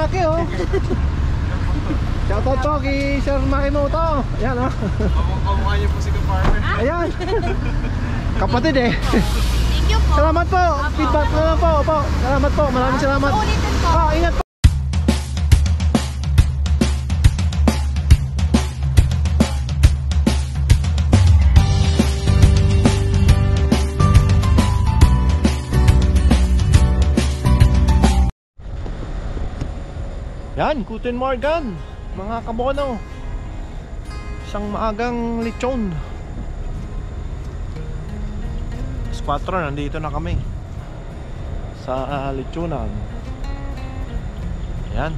Maki oh. Shoutout po kay Sir Makimoto. Ayan oh. Kamukha niyo po si Kaparmer. Ayan. Kapatid eh. Thank you po. Salamat po. Feedback na lang po. Opo. Salamat po. Maraming salamat. Ulitin po. Ingat po. Yan, Guten Morgen mga kabono. Isang maagang lechon. 4 nandito na kami sa lechonan. Yan.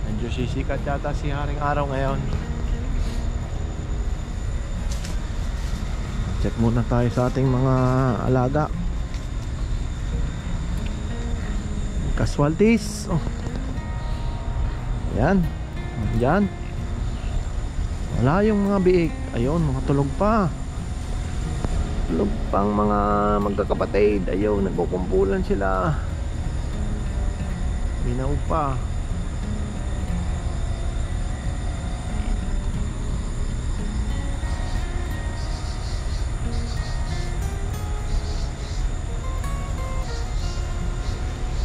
Medyo sisikat yata si Haring Araw ngayon. Check muna tayo sa ating mga alaga. Casualties. Oh. Yan. Yan. Wala yung mga biik. Ayun, mga tulog pa. Tulog pang mga magkakapatid. Ayun, nagkukumpulan sila. Minaw pa.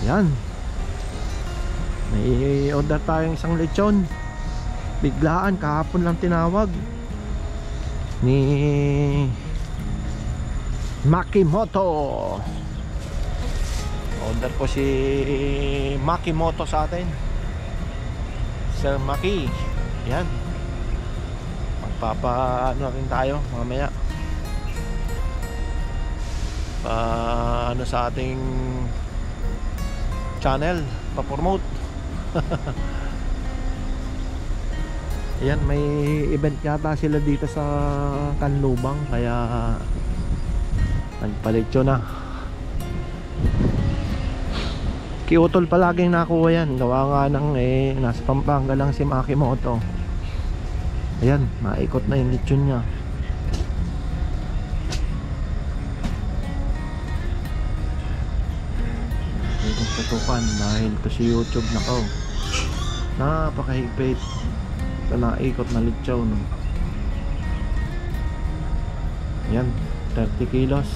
Yan. May order tayong isang lechon. Biglaan, kahapon lang tinawag ni Makimoto. Order po si Makimoto sa atin. Sir Maki. Yan. Magpapa-ano rin tayo mamaya. Ano sa ating channel, pa-promote. Ayan, may event yata sila dito sa Kanlubang, kaya nagpalitso na. Kiutol palaging nakuha yan. Gawa nga ng nasa Pampanga lang si Makimoto. Ayan, maikot na yung lechon niya. Itong tutukan dahil to si YouTube na ko. Napakahigpit. Ito naikot na lechon. Yan, 30 kilos.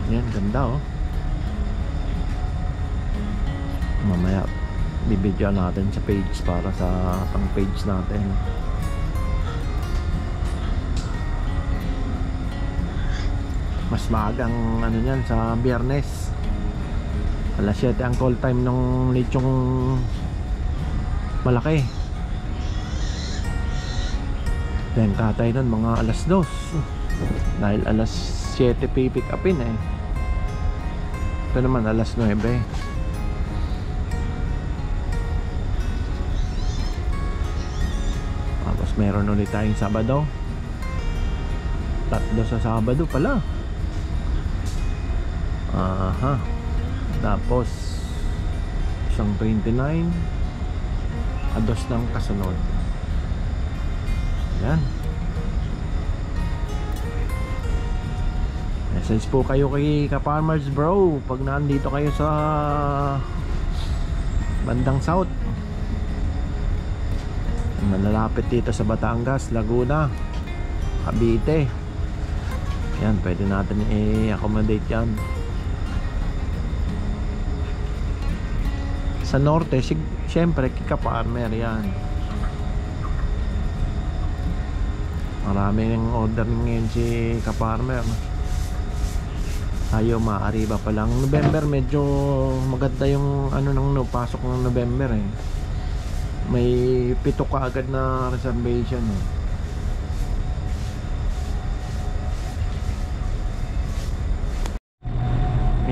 Yan, ganda oh. Mamaya bibidyo natin sa page para sa pang page natin. Mas maagang ano yan sa Biyernes. Alas 7 ang call time ng lechong malaki. Then katay nun mga alas 2. Dahil alas 7 pipick upin eh. Ito naman alas 9. Tapos meron ulit tayong Sabado. 3 sa Sabado pala. Aha. Tapos isang 29. Ados ng kasunod. Yan. Message po kayo kay Ka-Farmers bro pag nandito kayo sa bandang south. Malalapit dito sa Batangas, Laguna, Cavite. Yan, pwede natin i-accommodate yan. Sa norte, siyempre Ka-Farmer yan. Marami ng order ngayon si Ka-Farmer. Tayo maaari ba palang November, medyo maganda yung ano nang pasok ng November eh. May 7 ka agad na reservation eh.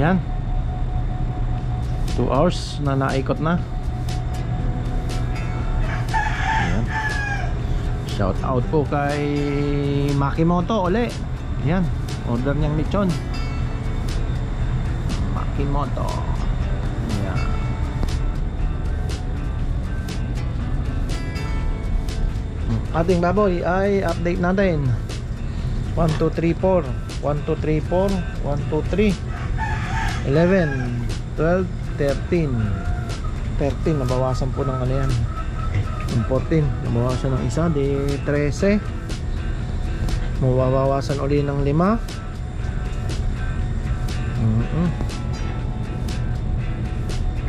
Yan, 2 hours na naikot na. Yan. Shout out po kay Makimoto uli. Yan, order niyang lechon Makimoto. Yan. Ating baboy ay update natin. 1, 2, 3, 4 1, 2, 3, 4 1, 2, 3 11 12, 13. 13, nabawasan po ng ano yan. Yung 14, nabawasan ng isa, di 13. Mabawasan uli ng 5.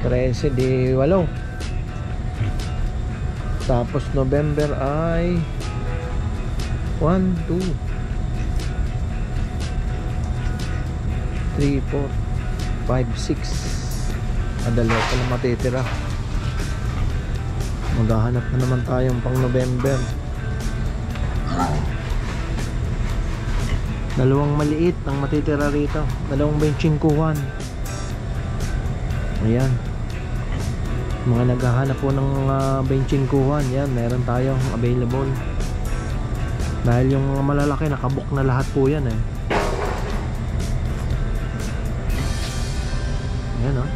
13, di 8. Tapos November ay 1, 2, 3, 4, 5, 6. Dalawa pa na matitira. Maghahanap na naman tayong pang November. Dalawang maliit ang matitira rito. Dalawang benchingkuhan. Ayan. Mga naghahanap po ng benchingkuhan, yan, meron tayong available. Dahil yung malalaki nakabook na lahat po yan eh. Ayan oh,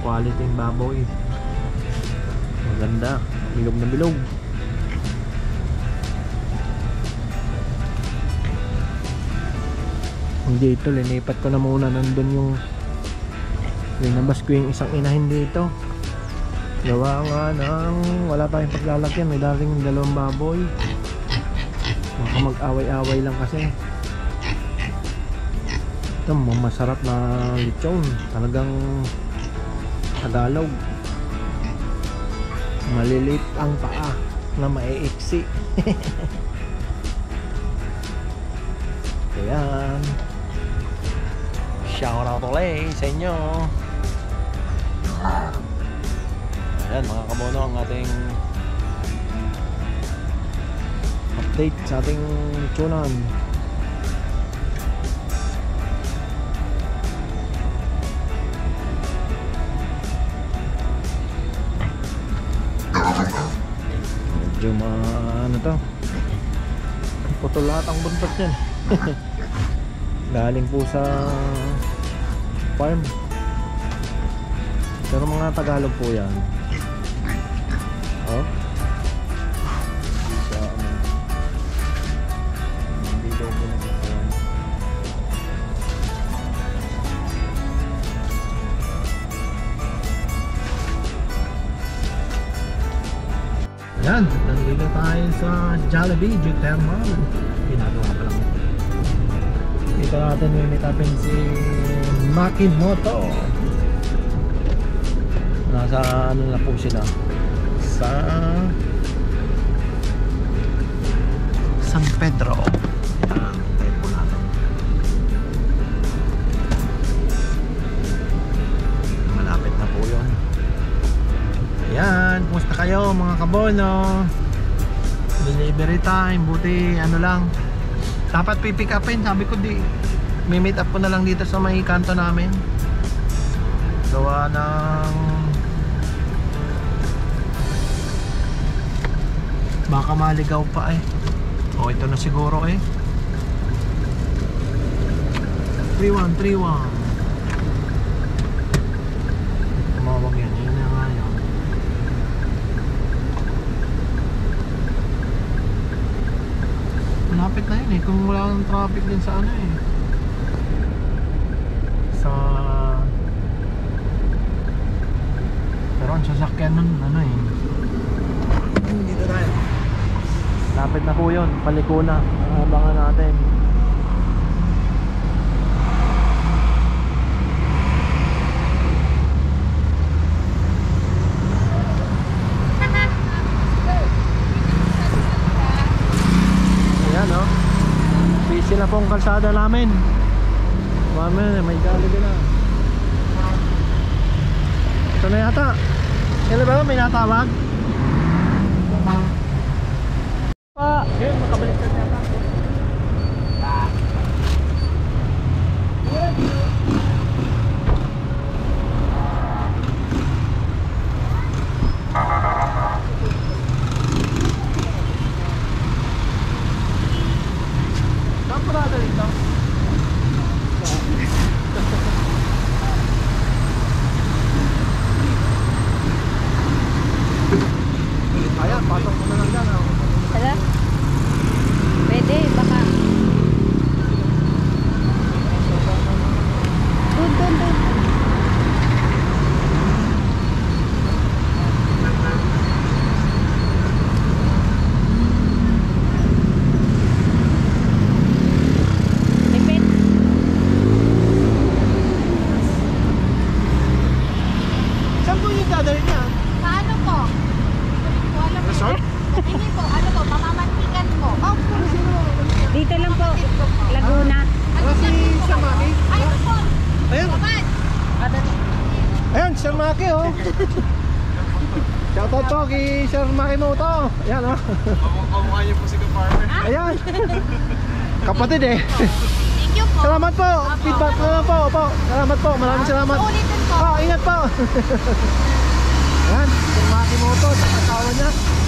quality yung baboy. Maganda, bilog na bilog. Dito linipat ko na muna. Nandun yung linabas ko yung isang inahin dito. Gawa nga ng wala tayong paglalagyan. May dating dalawang baboy. Baka mag-away-away lang kasi. Ito masarap na lechon. Talagang Tagalog. Malilit ang paa na maiiksi. Ayan. Shout out ulit sa inyo. Ayan mga kamono, ang ating update sa ating lechonan. Medyo ano to, putol lahat ang buntot yan. Galing po sa farm. Pero mga Tagalog po yan. Oh. Sa ano, hindi daw po nagkakaroon. Yan, nandito tayo sa Jollibee Geothermal. Ginagawa pa lang. Dito natin may meetupin si Makimoto. Nasa ano na po sila, sa San Pedro. Yan, tayo po natin. Malapit na po yun. Ayan, kumusta kayo mga kabono? Delivery time, buti ano lang, dapat pipick upin. Sabi ko di, may meet up ko na lang dito sa may kanto namin. Gawa ng baka maligaw pa eh. O ito na siguro eh. 3131. Tumawag yan. Yun na nga yun. Malapit na yun eh. Kung wala ng traffic din sa ano eh, sa pero ang sasakyan nun ano eh. Dito tayo. Lapit na po yun, paliko na. Abangan natin. Ayan o, busy na pong kalsada namin. Mamaya may Jollibee na. Ito na yata. Kailan ba may natawag? Yun, makabalik ka yata. Saan parada dito? Ayan, pasok mo na lang dyan. Hello? Maki oh. Shoutout po kay Sir Makimoto. Ayan oh. Kamukha niyo po si Kapartner. Ayan. Kapatid eh. Thank you po. Salamat po. Feedback na lang po. Opo. Salamat po. Maraming salamat. Ulitin po. Ingat po. Ayan. Sir Makimoto. Sa asawa niya.